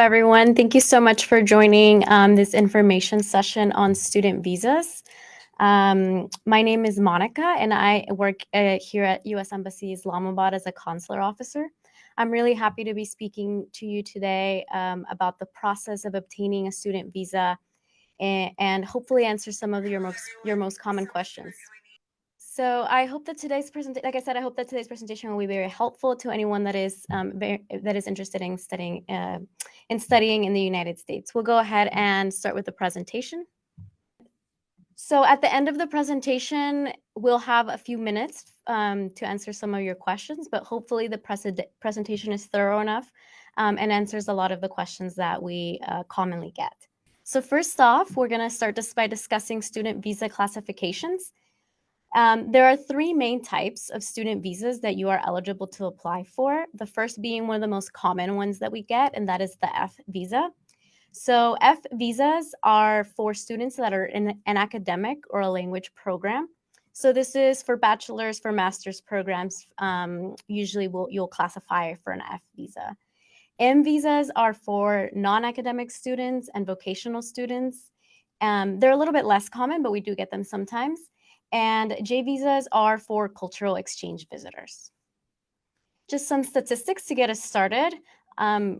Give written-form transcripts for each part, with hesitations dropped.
everyone. Thank you so much for joining this information session on student visas. My name is Monica, and I work here at U.S. Embassy Islamabad as a consular officer. I'm really happy to be speaking to you today about the process of obtaining a student visa and hopefully answer some of your most common questions. So I hope that today's presentation, like I said, I hope that today's presentation will be very helpful to anyone that is interested in studying in the United States. We'll go ahead and start with the presentation. So at the end of the presentation, we'll have a few minutes to answer some of your questions, but hopefully the presentation is thorough enough and answers a lot of the questions that we commonly get. So first off, we're going to start by discussing student visa classifications. There are three main types of student visas that you are eligible to apply for. The first being one of the most common ones that we get, and that is the F visa. So F visas are for students that are in an academic or a language program. So this is for bachelor's, for master's programs. Usually you'll classify for an F visa. M visas are for non-academic students and vocational students. They're a little bit less common, but we do get them sometimes. And J visas are for cultural exchange visitors. Just some statistics to get us started.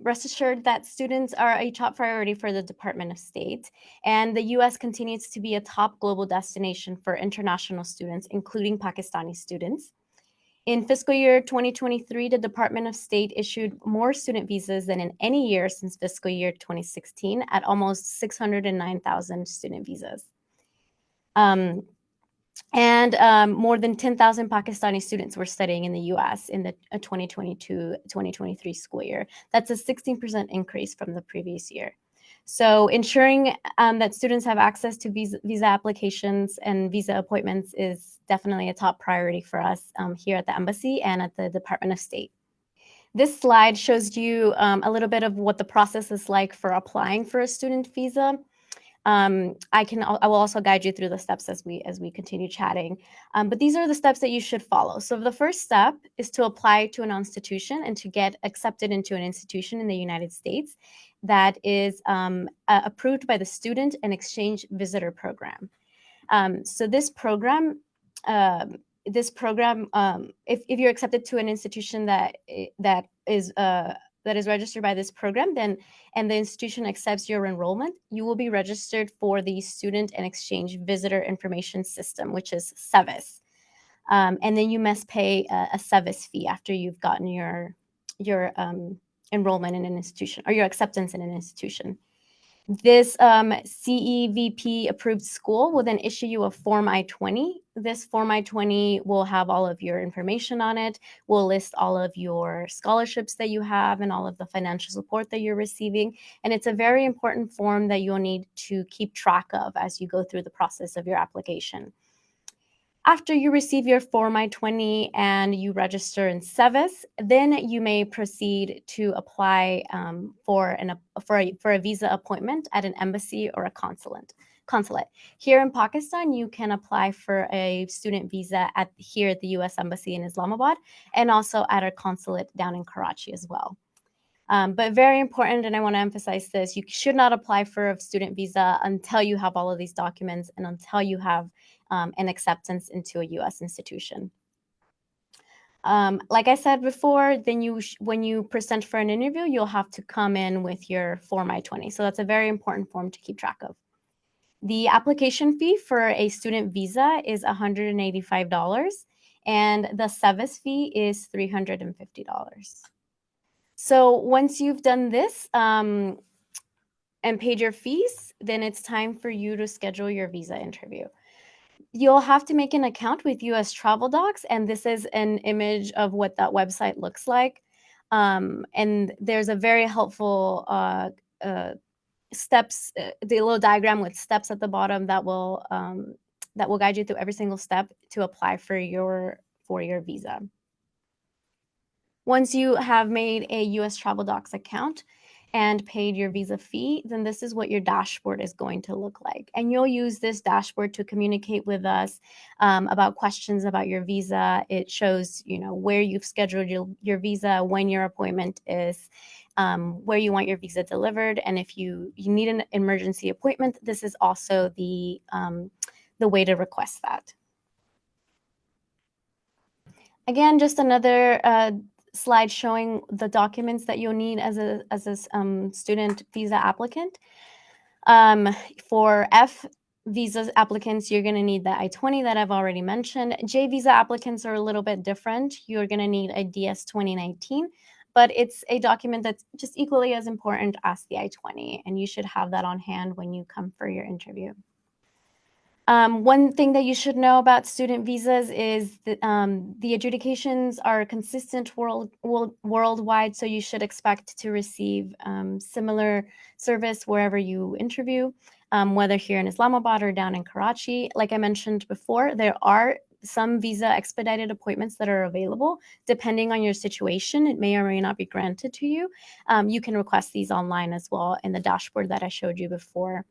Rest assured that students are a top priority for the Department of State, and the U.S. continues to be a top global destination for international students, including Pakistani students. In fiscal year 2023, the Department of State issued more student visas than in any year since fiscal year 2016 at almost 609,000 student visas. More than 10,000 Pakistani students were studying in the U.S. in the 2022-2023 school year. That's a 16% increase from the previous year. So ensuring that students have access to visa applications and visa appointments is definitely a top priority for us here at the Embassy and at the Department of State. This slide shows you a little bit of what the process is like for applying for a student visa. I will also guide you through the steps as we continue chatting. But these are the steps that you should follow. So the first step is to apply to an institution and to get accepted into an institution in the United States that is approved by the Student and Exchange Visitor Program. So this program, if you're accepted to an institution that is registered by this program, and the institution accepts your enrollment, you will be registered for the Student and Exchange Visitor Information System, which is SEVIS. And then you must pay a SEVIS fee after you've gotten your enrollment in an institution or your acceptance in an institution. This CEVP approved school will then issue you a Form I-20. This Form I-20 will have all of your information on it, will list all of your scholarships that you have and all of the financial support that you're receiving. And it's a very important form that you'll need to keep track of as you go through the process of your application. After you receive your Form I-20 and you register in SEVIS, then you may proceed to apply for a visa appointment at an embassy or a consulate. Here in Pakistan, you can apply for a student visa here at the U.S. Embassy in Islamabad and also at our consulate down in Karachi as well. But very important, and I want to emphasize this, you should not apply for a student visa until you have all of these documents and until you have an acceptance into a U.S. institution. Like I said before, then when you present for an interview, you'll have to come in with your Form I-20. So that's a very important form to keep track of. The application fee for a student visa is $185, and the SEVIS fee is $350. So once you've done this and paid your fees, then it's time for you to schedule your visa interview. You'll have to make an account with US Travel Docs, and this is an image of what that website looks like. And there's a very helpful steps, the little diagram with steps at the bottom that will guide you through every single step to apply for your visa. Once you have made a US Travel Docs account and paid your visa fee, then this is what your dashboard is going to look like. And you'll use this dashboard to communicate with us about questions about your visa. It shows, where you've scheduled your visa, when your appointment is. where you want your visa delivered, and if you need an emergency appointment, this is also the way to request that. Again, just another slide showing the documents that you'll need as a student visa applicant. For F visa applicants, you're going to need the I-20 that I've already mentioned. J visa applicants are a little bit different. You're going to need a DS 2019, but it's a document that's just equally as important as the I-20, and you should have that on hand when you come for your interview. One thing that you should know about student visas is that the adjudications are consistent worldwide, so you should expect to receive similar service wherever you interview, whether here in Islamabad or down in Karachi. Like I mentioned before, there are some visa expedited appointments that are available. Depending on your situation, it may or may not be granted to you. You can request these online as well in the dashboard that I showed you before.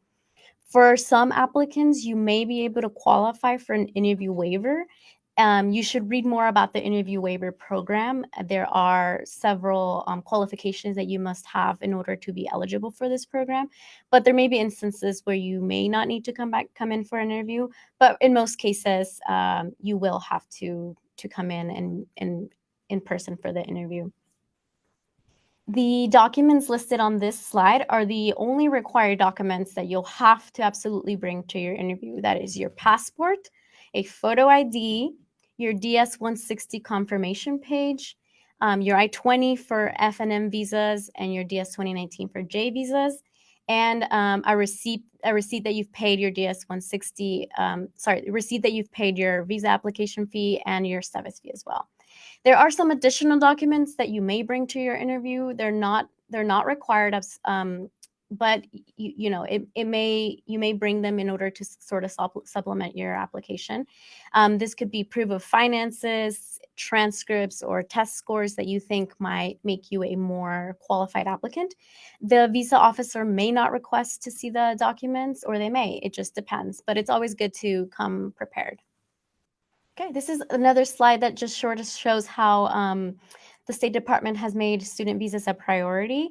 For some applicants, you may be able to qualify for an interview waiver. You should read more about the interview waiver program. There are several qualifications that you must have in order to be eligible for this program, but there may be instances where you may not need to come in for an interview, but in most cases, you will have to come in person for the interview. The documents listed on this slide are the only required documents that you'll have to absolutely bring to your interview. That is your passport, a photo ID, your DS-160 confirmation page, your I-20 for F and M visas, and your DS-2019 for J visas, and a receipt that you've paid your DS-160, receipt that you've paid your visa application fee and your SEVIS fee as well. There are some additional documents that you may bring to your interview. They're not required, but you may bring them in order to sort of supplement your application. This could be proof of finances, transcripts, or test scores that you think might make you a more qualified applicant. The visa officer may not request to see the documents, or they may. It just depends, but it's always good to come prepared. Okay, this is another slide that just shows how the State Department has made student visas a priority.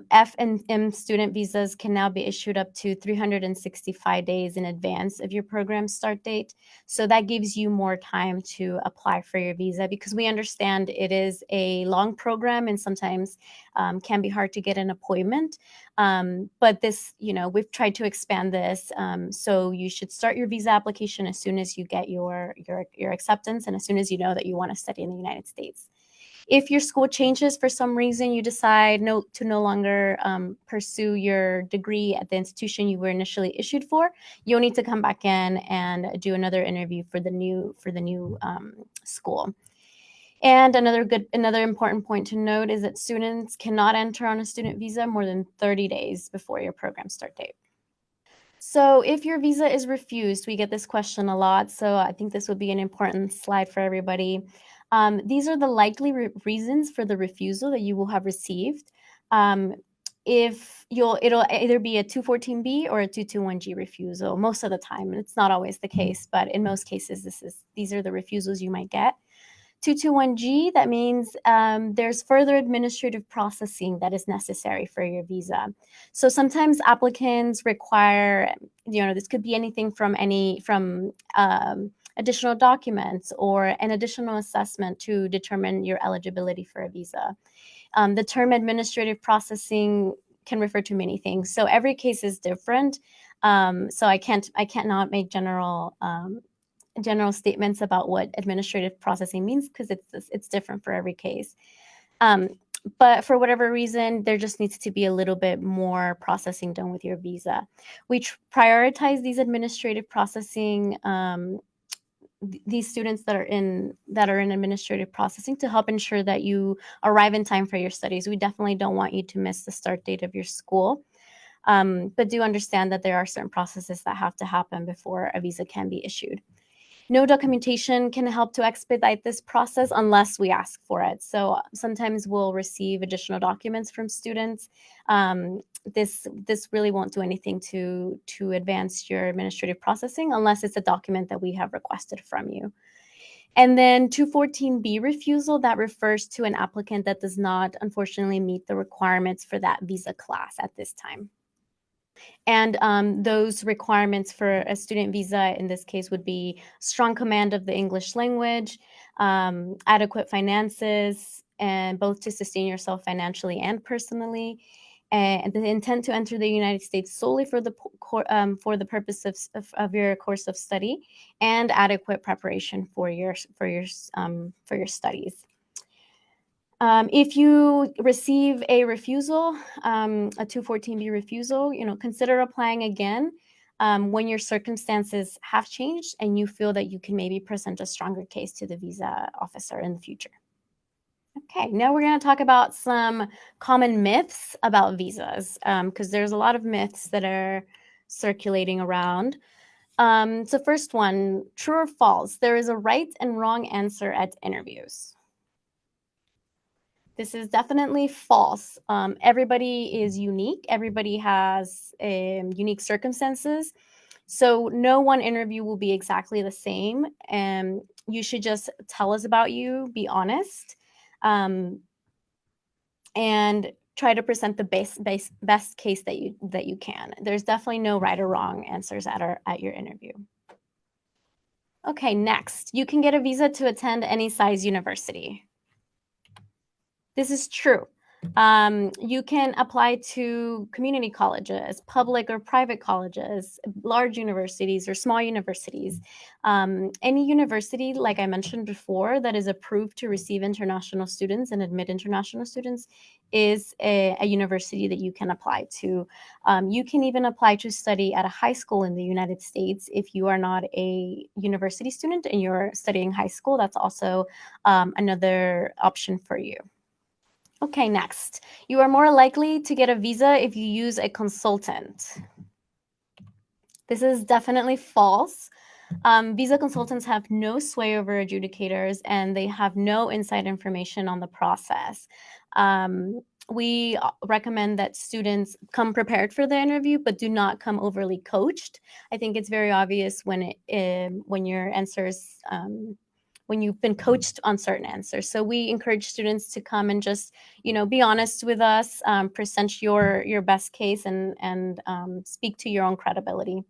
F and M student visas can now be issued up to 365 days in advance of your program start date. So that gives you more time to apply for your visa, because we understand it is a long program and sometimes can be hard to get an appointment. But this, we've tried to expand this. So you should start your visa application as soon as you get your acceptance and as soon as you know that you want to study in the United States. If your school changes for some reason, you decide to no longer pursue your degree at the institution you were initially issued for, you'll need to come back in and do another interview for the new school. And another important point to note is that students cannot enter on a student visa more than 30 days before your program start date. So if your visa is refused, we get this question a lot, so I think this would be an important slide for everybody. These are the likely reasons for the refusal that you will have received. It'll either be a 214B or a 221G refusal most of the time. And it's not always the case, but in most cases, these are the refusals you might get. 221G, that means there's further administrative processing that is necessary for your visa. So sometimes applicants require, this could be anything from additional documents or an additional assessment to determine your eligibility for a visa. The term administrative processing can refer to many things. So every case is different. So I cannot make general statements about what administrative processing means, because it's different for every case. But for whatever reason, there just needs to be a little bit more processing done with your visa. We prioritize these administrative processing, these students that are in administrative processing, to help ensure that you arrive in time for your studies. We definitely don't want you to miss the start date of your school. But do understand that there are certain processes that have to happen before a visa can be issued. No documentation can help to expedite this process unless we ask for it. So sometimes we'll receive additional documents from students. This really won't do anything to advance your administrative processing unless it's a document that we have requested from you. And then 214B refusal, that refers to an applicant that does not, unfortunately, meet the requirements for that visa class at this time. And those requirements for a student visa in this case would be strong command of the English language, adequate finances, and both to sustain yourself financially and personally, and the intent to enter the United States solely for the purpose of your course of study, and adequate preparation for your studies. If you receive a refusal, a 214B refusal, consider applying again when your circumstances have changed and you feel that you can maybe present a stronger case to the visa officer in the future. Okay, now we're going to talk about some common myths about visas, because there's a lot of myths that are circulating around. So first one, true or false, there is a right and wrong answer at interviews. This is definitely false. Everybody is unique. Everybody has unique circumstances. So no one interview will be exactly the same. And you should just tell us about you, be honest, and try to present the best case that you can. There's definitely no right or wrong answers at your interview. Okay, next, you can get a visa to attend any size university. This is true. You can apply to community colleges, public or private colleges, large universities or small universities. Any university, like I mentioned before, that is approved to receive international students and admit international students is a university that you can apply to. You can even apply to study at a high school in the United States if you are not a university student and you're studying high school. That's also another option for you. Okay, next. You are more likely to get a visa if you use a consultant. This is definitely false. Visa consultants have no sway over adjudicators and they have no inside information on the process. We recommend that students come prepared for the interview, but do not come overly coached. I think it's very obvious when your answers when you've been coached on certain answers. So we encourage students to come and just, be honest with us, present your best case, and speak to your own credibility.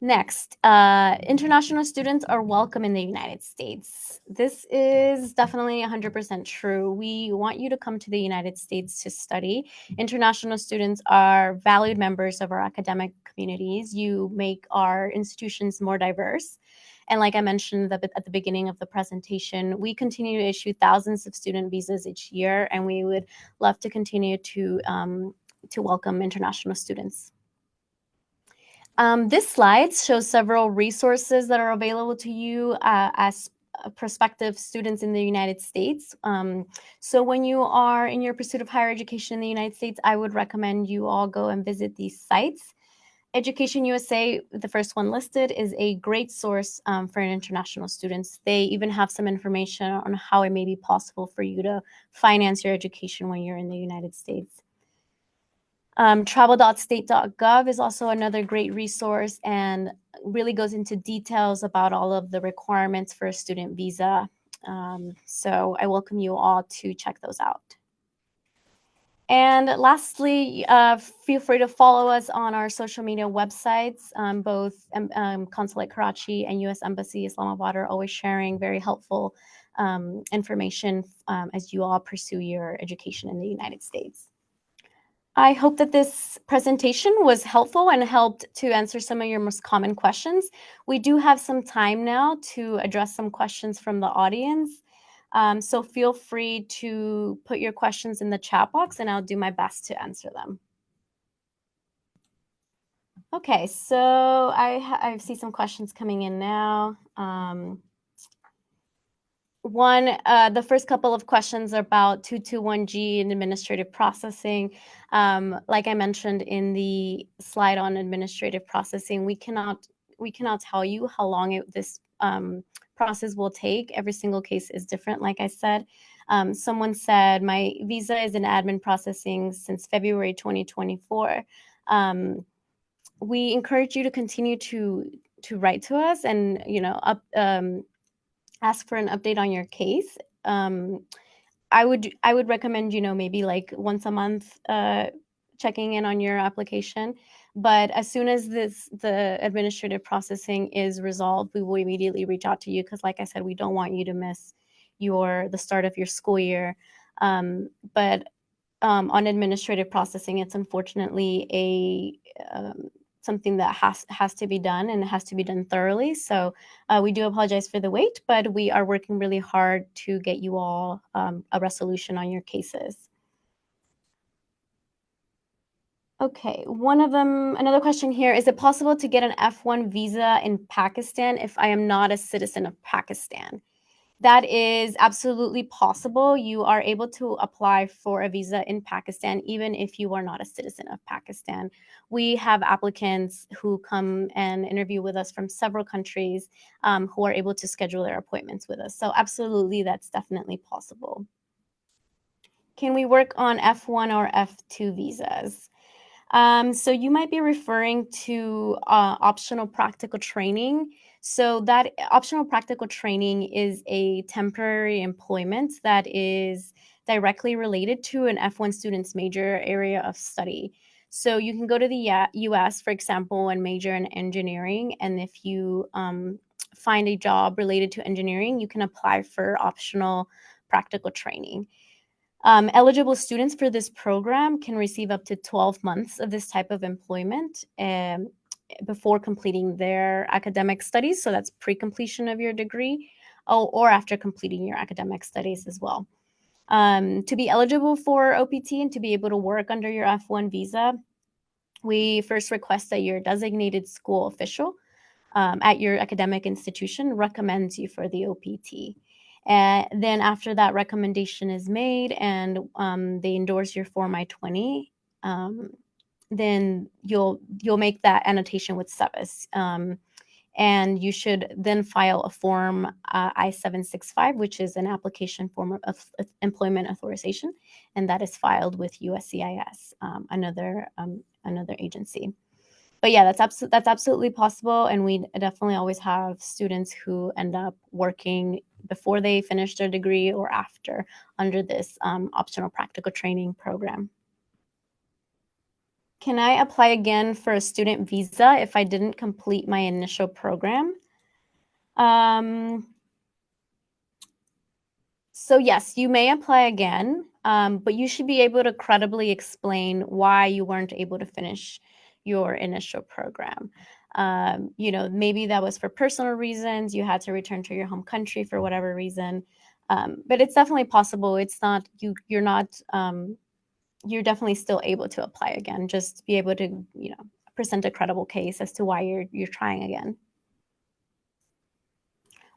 Next, international students are welcome in the United States. This is definitely 100% true. We want you to come to the United States to study. International students are valued members of our academic communities. You make our institutions more diverse. And like I mentioned at the beginning of the presentation, we continue to issue thousands of student visas each year, and we would love to continue to welcome international students. This slide shows several resources that are available to you as prospective students in the United States. So when you are in your pursuit of higher education in the United States, I would recommend you all go and visit these sites. Education USA, the first one listed, is a great source for international students. They even have some information on how it may be possible for you to finance your education when you're in the United States. Travel.state.gov is also another great resource and really goes into details about all of the requirements for a student visa. So I welcome you all to check those out. And lastly, feel free to follow us on our social media websites. Both Consulate Karachi and U.S. Embassy Islamabad are always sharing very helpful information as you all pursue your education in the United States. I hope that this presentation was helpful and helped to answer some of your most common questions. We do have some time now to address some questions from the audience. So feel free to put your questions in the chat box and I'll do my best to answer them. Okay, so I see some questions coming in now. The first couple of questions are about 221G and administrative processing. Like I mentioned in the slide on administrative processing, we cannot tell you how long this process will take. Every single case is different, like I said. Someone said, my visa is in admin processing since February 2024. We encourage you to continue to write to us and, ask for an update on your case. I would recommend, maybe like once a month, checking in on your application. But as soon as the administrative processing is resolved, we will immediately reach out to you because, like I said, we don't want you to miss the start of your school year. But on administrative processing, it's unfortunately something that has to be done, and it has to be done thoroughly. So we do apologize for the wait, but we are working really hard to get you all a resolution on your cases. Okay, another question here: is it possible to get an F1 visa in Pakistan if I am not a citizen of Pakistan? That is absolutely possible. You are able to apply for a visa in Pakistan even if you are not a citizen of Pakistan. We have applicants who come and interview with us from several countries, who are able to schedule their appointments with us. So absolutely, that's definitely possible. Can we work on F1 or F2 visas? So you might be referring to optional practical training. So that optional practical training is a temporary employment that is directly related to an F1 student's major area of study. So you can go to the US, for example, and major in engineering. And if you find a job related to engineering, you can apply for optional practical training. Eligible students for this program can receive up to 12 months of this type of employment before completing their academic studies. So that's pre-completion of your degree, or after completing your academic studies as well. To be eligible for OPT and to be able to work under your F1 visa, we first request that your designated school official at your academic institution recommends you for the OPT. And then after that recommendation is made and they endorse your Form I-20, then you'll make that annotation with SEVIS. And you should then file a Form I-765, which is an application form of employment authorization, and that is filed with USCIS, another agency. But yeah, that's absolutely possible, and we definitely always have students who end up working before they finish their degree or after under this optional practical training program. Can I apply again for a student visa if I didn't complete my initial program? So yes, you may apply again, but you should be able to credibly explain why you weren't able to finish your initial program. Maybe that was for personal reasons. You had to return to your home country for whatever reason. But it's definitely possible. It's not you're not. You're definitely still able to apply again. Just be able to present a credible case as to why you're trying again.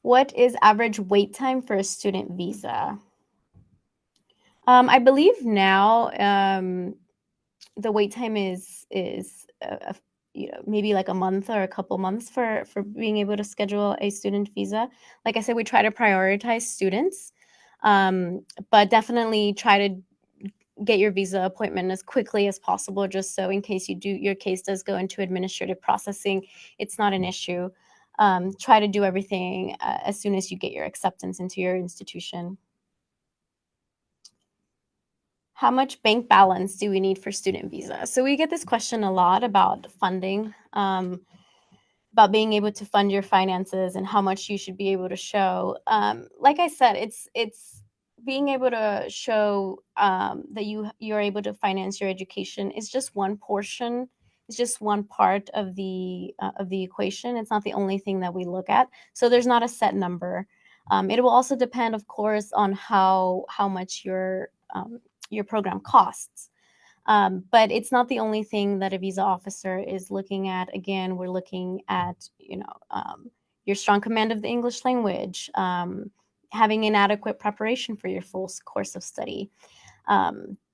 What is average wait time for a student visa? I believe now the wait time is maybe like a month or a couple months for being able to schedule a student visa. Like I said, we try to prioritize students, but definitely try to get your visa appointment as quickly as possible, just so in case your case does go into administrative processing, it's not an issue. Try to do everything as soon as you get your acceptance into your institution. How much bank balance do we need for student visa? So we get this question a lot about funding, about being able to fund your finances and how much you should be able to show. Like I said, it's being able to show that you're able to finance your education is just one portion. It's just one part of the equation. It's not the only thing that we look at. So there's not a set number. It will also depend, of course, on how much your program costs. But it's not the only thing that a visa officer is looking at. Again, we're looking at your strong command of the English language, having an adequate preparation for your full course of study.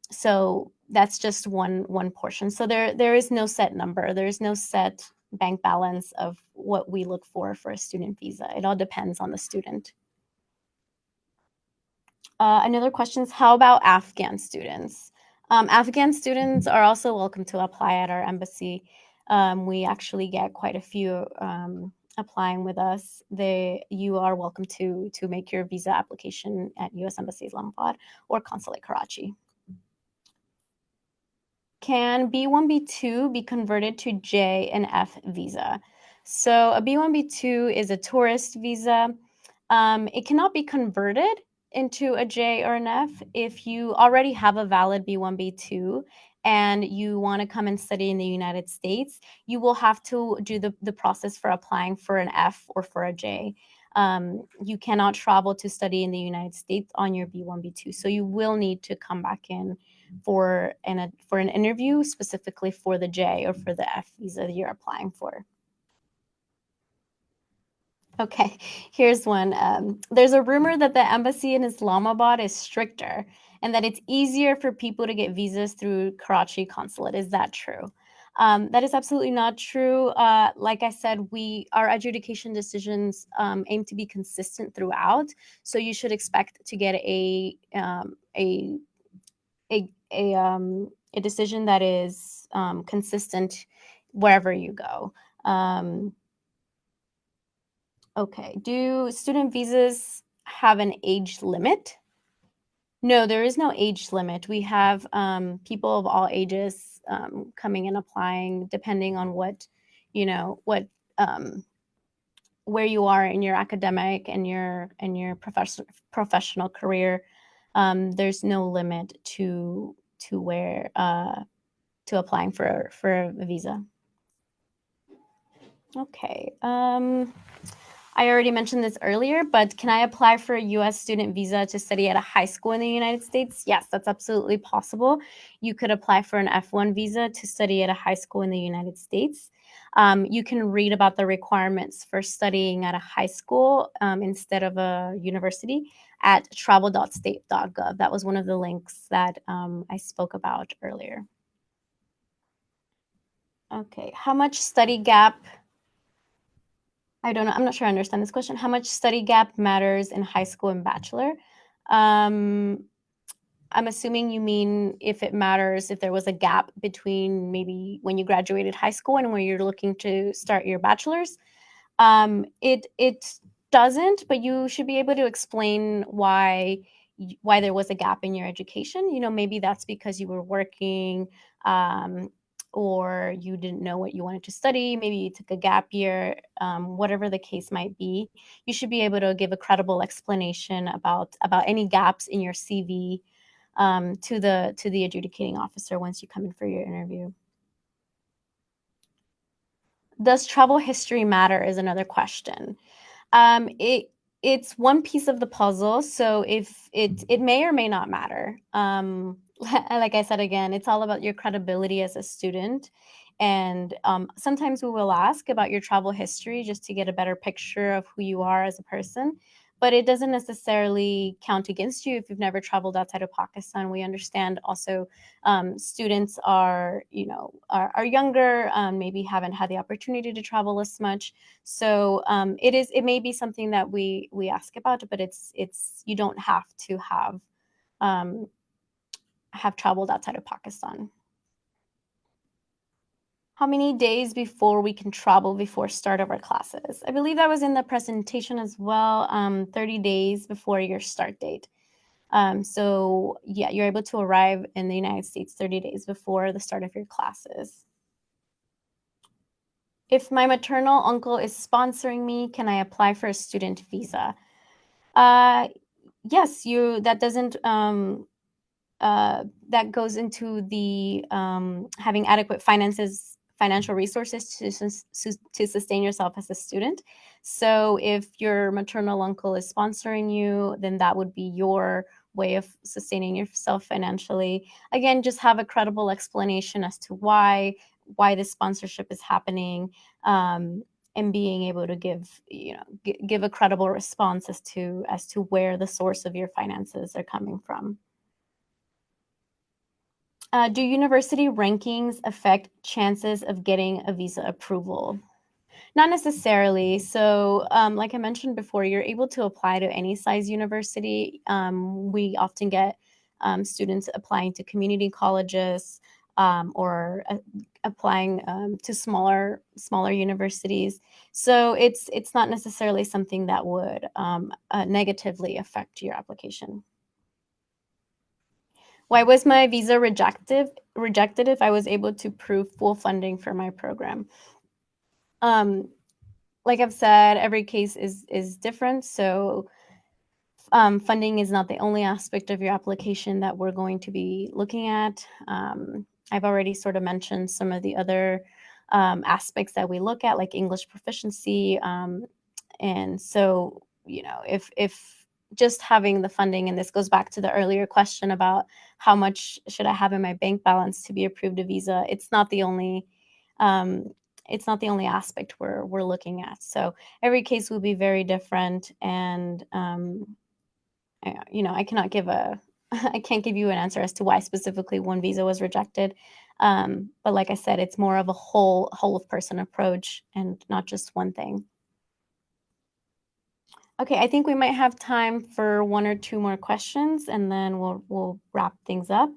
So that's just one portion. So there is no set number. There is no set bank balance of what we look for a student visa. It all depends on the student. Another question is, how about Afghan students? Afghan students are also welcome to apply at our embassy. We actually get quite a few applying with us, you are welcome to make your visa application at U.S. Embassy Islamabad or Consulate Karachi. Can B1, B2 be converted to J and F visa? So a B1, B2 is a tourist visa. It cannot be converted into a J or an F if you already have a valid B1, B2 and you want to come and study in the United States. You will have to do the process for applying for an F or for a J. You cannot travel to study in the United States on your B1, B2. So you will need to come back in for an interview specifically for the J or for the F visa that you're applying for. Okay, here's one. There's a rumor that the embassy in Islamabad is stricter and that it's easier for people to get visas through Karachi consulate. Is that true? That is absolutely not true. Like I said, our adjudication decisions aim to be consistent throughout, so you should expect to get a decision that is consistent wherever you go. Okay, do student visas have an age limit? No, there is no age limit. We have people of all ages coming and applying, depending on what where you are in your academic and your professional career. There's no limit to where to applying for a visa. Okay. I already mentioned this earlier, but can I apply for a U.S. student visa to study at a high school in the United States? Yes, that's absolutely possible. You could apply for an F1 visa to study at a high school in the United States. You can read about the requirements for studying at a high school instead of a university at travel.state.gov. That was one of the links that I spoke about earlier. Okay, how much study gap? I don't know. I'm not sure I understand this question. How much study gap matters in high school and bachelor? I'm assuming you mean if it matters if there was a gap between maybe when you graduated high school and when you're looking to start your bachelor's. It doesn't, but you should be able to explain why there was a gap in your education. Maybe that's because you were working, or you didn't know what you wanted to study. Maybe you took a gap year. Whatever the case might be, you should be able to give a credible explanation about any gaps in your CV to the adjudicating officer once you come in for your interview. Does travel history matter is another question. It's one piece of the puzzle, so if it may or may not matter. Like I said again, it's all about your credibility as a student, and sometimes we will ask about your travel history just to get a better picture of who you are as a person. But it doesn't necessarily count against you if you've never traveled outside of Pakistan. We understand also students are younger, maybe haven't had the opportunity to travel as much. So it may be something that we ask about, but it's you don't have to have traveled outside of Pakistan. How many days before we can travel before start of our classes? I believe that was in the presentation as well. 30 days before your start date. So yeah, you're able to arrive in the United States 30 days before the start of your classes. If my maternal uncle is sponsoring me, can I apply for a student visa? Yes, that doesn't that goes into the having adequate financial resources to sustain yourself as a student. So if your maternal uncle is sponsoring you, then that would be your way of sustaining yourself financially. Again, just have a credible explanation as to why this sponsorship is happening, and being able to give a credible response as to where the source of your finances are coming from. Do university rankings affect chances of getting a visa approval? Not necessarily. So, like I mentioned before, you're able to apply to any size university. We often get students applying to community colleges, or applying to smaller universities. So it's not necessarily something that would negatively affect your application. Why was my visa rejected if I was able to prove full funding for my program? Like I've said, every case is different. So funding is not the only aspect of your application that we're going to be looking at. I've already sort of mentioned some of the other aspects that we look at, like English proficiency. And so, if just having the funding, and this goes back to the earlier question about how much should I have in my bank balance to be approved a visa, it's not the only aspect we're looking at. So every case will be very different, and I cannot give I can't give you an answer as to why specifically one visa was rejected. But like I said, it's more of a whole of person approach and not just one thing. Okay, I think we might have time for one or two more questions, and then we'll wrap things up.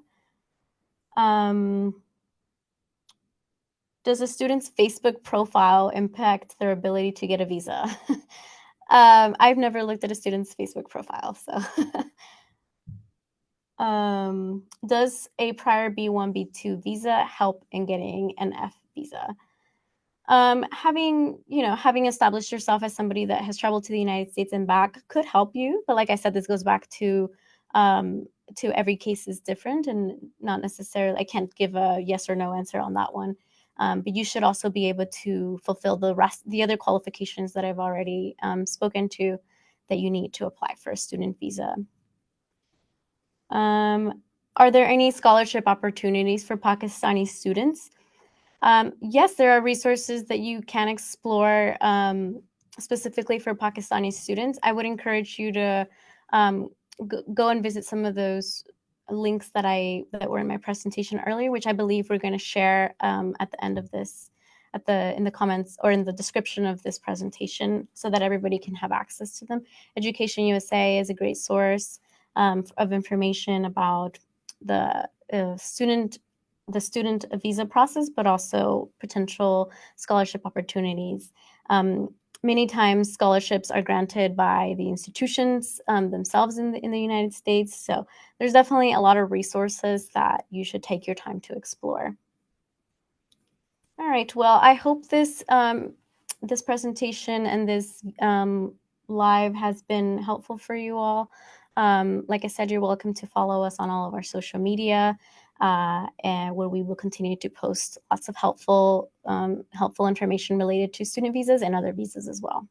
Does a student's Facebook profile impact their ability to get a visa? I've never looked at a student's Facebook profile, so. Does a prior B1, B2 visa help in getting an F visa? Having established yourself as somebody that has traveled to the United States and back could help you. But like I said, this goes back to every case is different, and not necessarily, I can't give a yes or no answer on that one. But you should also be able to fulfill the other qualifications that I've already spoken to that you need to apply for a student visa. Are there any scholarship opportunities for Pakistani students? Yes, there are resources that you can explore specifically for Pakistani students. I would encourage you to go and visit some of those links that were in my presentation earlier, which I believe we're going to share at the end of this, in the comments or in the description of this presentation, so that everybody can have access to them. Education USA is a great source of information about the student visa process, but also potential scholarship opportunities. Many times scholarships are granted by the institutions themselves in the United States. So there's definitely a lot of resources that you should take your time to explore. All right, well, I hope this presentation and this live has been helpful for you all. Like I said, you're welcome to follow us on all of our social media, and where we will continue to post lots of helpful information related to student visas and other visas as well.